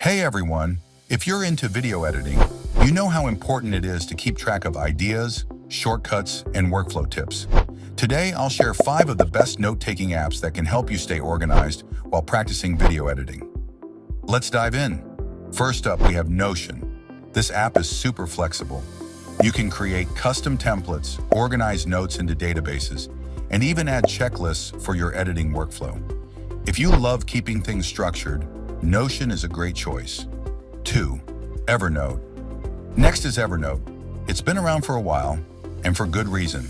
Hey everyone! If you're into video editing, you know how important it is to keep track of ideas, shortcuts, and workflow tips. Today, I'll share 5 of the best note-taking apps that can help you stay organized while practicing video editing. Let's dive in. First up, we have Notion. This app is super flexible. You can create custom templates, organize notes into databases, and even add checklists for your editing workflow. If you love keeping things structured, Notion is a great choice. 2. Evernote. Next is Evernote. It's been around for a while, and for good reason.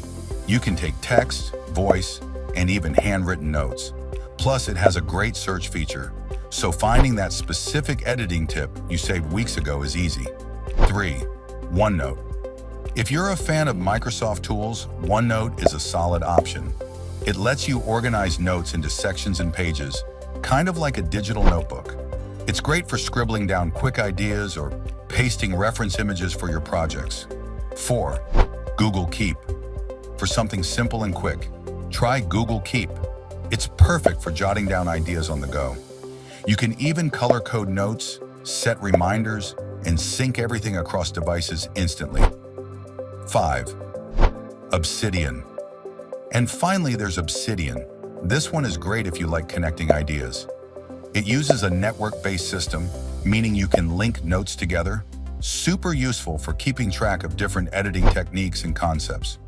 You can take text, voice, and even handwritten notes. Plus, it has a great search feature, so finding that specific editing tip you saved weeks ago is easy. 3. OneNote. If you're a fan of Microsoft tools, OneNote is a solid option. It lets you organize notes into sections and pages, kind of like a digital notebook. It's great for scribbling down quick ideas or pasting reference images for your projects. 4. Google Keep. For something simple and quick, try Google Keep. It's perfect for jotting down ideas on the go. You can even color code notes, set reminders, and sync everything across devices instantly. 5. Obsidian. And finally, there's Obsidian. This one is great if you like connecting ideas. It uses a network-based system, meaning you can link notes together. Super useful for keeping track of different editing techniques and concepts.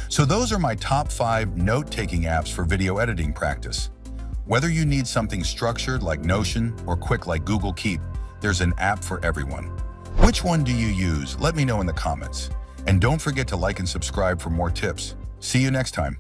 So those are my top 5 note-taking apps for video editing practice. Whether you need something structured like Notion or quick like Google Keep, there's an app for everyone. Which one do you use? Let me know in the comments. And don't forget to like and subscribe for more tips. See you next time.